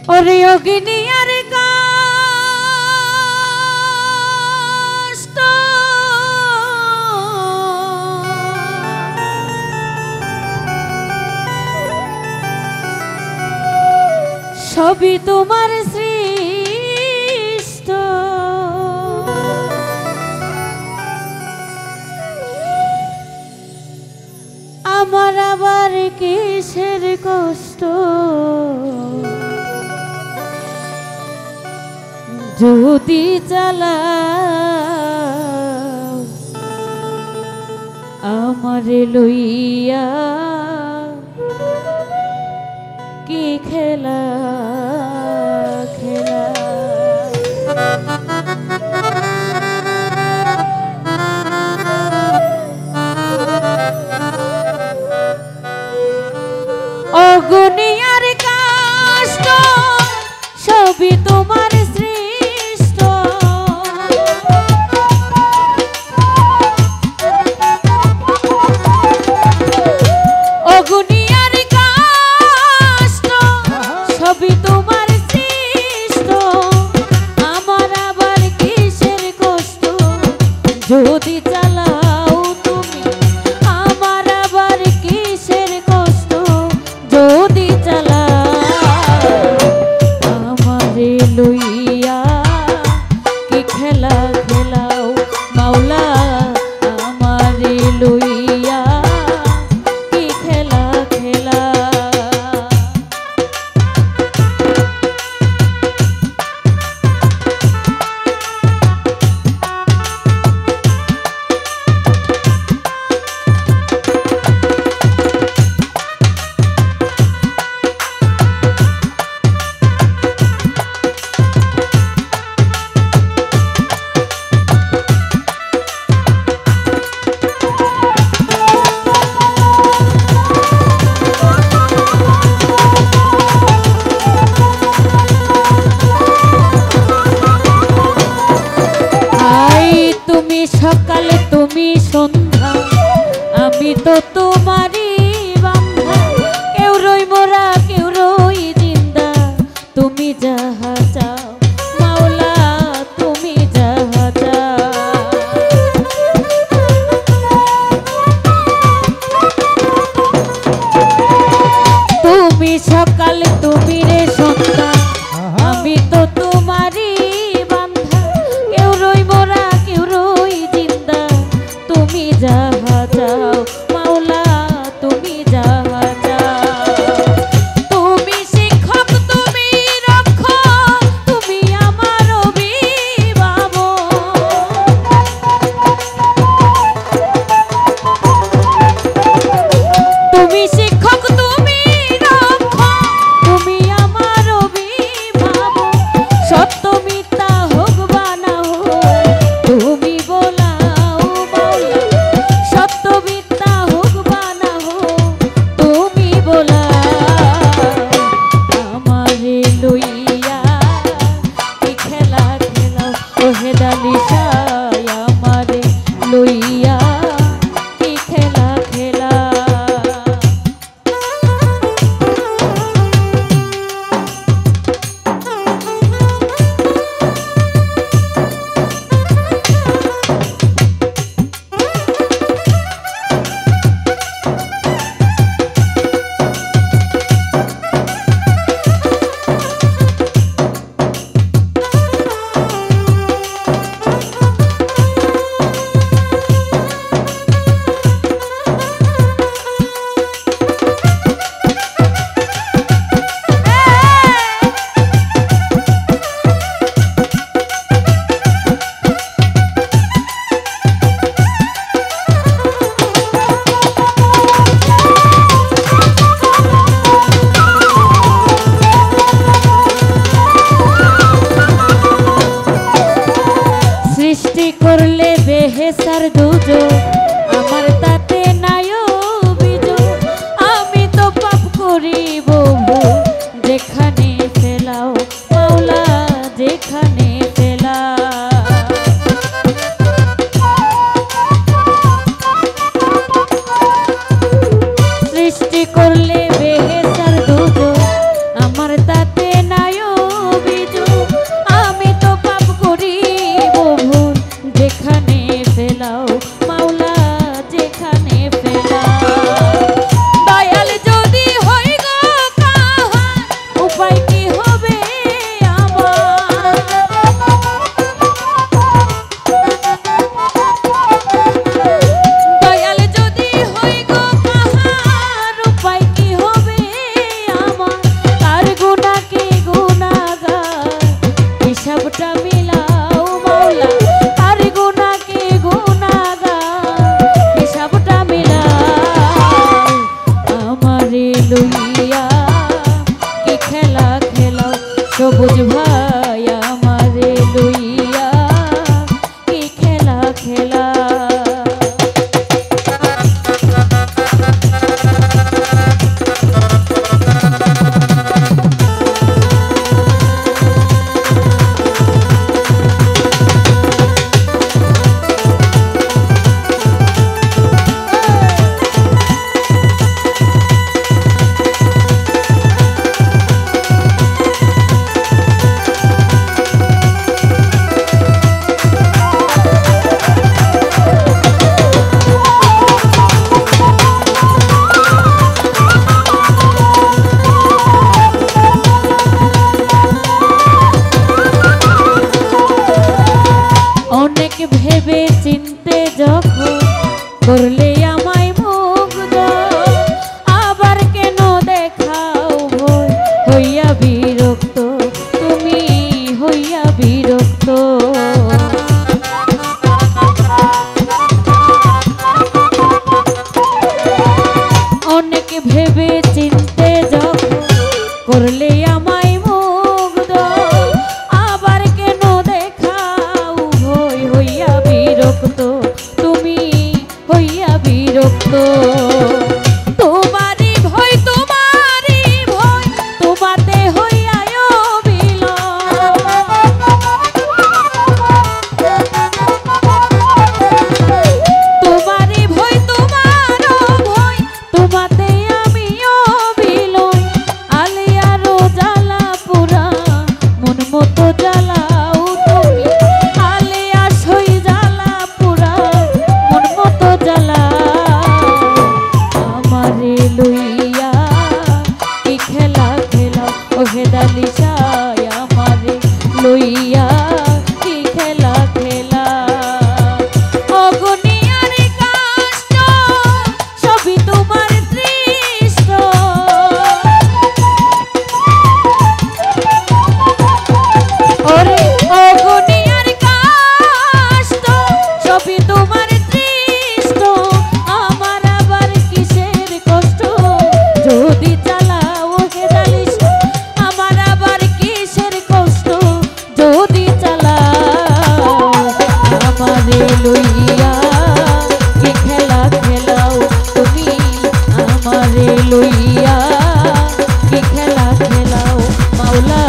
ওরে অগ্নি আর কষ্ট সবই তোমার সৃষ্ট আমার আবার কিসের কষ্ট যদি চালাও আমারে লইয়া কি খেলা খেলা অগ্নি আর কষ্ট সবই তোমার সৃষ্ট অগ্নি আর কষ্ট সবই তোমার সৃষ্ট আমার আবার কিসের কষ্ট যদি চালাও তুমি আমার আবার কিসের কষ্ট যদি চালাও আমারে লইয়া কি খেলা খেলাও মাওলা আমারে লইয়া কি খেলা খেলা সকালে তুমি সন্ধ্যা আমি তো তোমারই বান্ধা কেউ রই মোরা কেউ রই জিন্দা তুমি যাহা চাও মাওলা তুমি যাহা চাও তুমি সকাল তুমি রে সন্ধ্যা আমি তো তোমারই বান্ধা কেউ রই মোরা তুমি যাহা চাও মাওলা তুমি যাহা চাও তুমি শিক্ষক তুমি রক্ষক তুমি আমার অভিভাবক তুমি শিক্ষক তুমি রক্ষক তুমি আমার অভিভাবক সত্য মিথ্যা হোক বা না হোক তুমি বলাও আমারে লইয়া কি খেলা খেলা করলে বেহেসার দুজো আমার তাতে নাই অভিযোগ আমি তো পাপ করিব যেখানে ফেলাও মাওলা যেখানে ফেলাও সৃষ্টি করলে বেহেসার দুজো আমার তাতে নাই যায় আমারে লইয়া কি খেলা খেলা অগনিয়ার কাষ্ট সবই তোমার দৃষ্ট ওরে অগনিয়ার কাষ্ট সবই তোমার দৃষ্ট আমার আবার কিসের কষ্ট যদি চালাও হে জালিস আমার আবার কিসের কষ্ট যদি চালাও আমারে লইয়া কি খেলা খেলাও তুমি আমারে লইয়া কি খেলা খেলাও মাওলা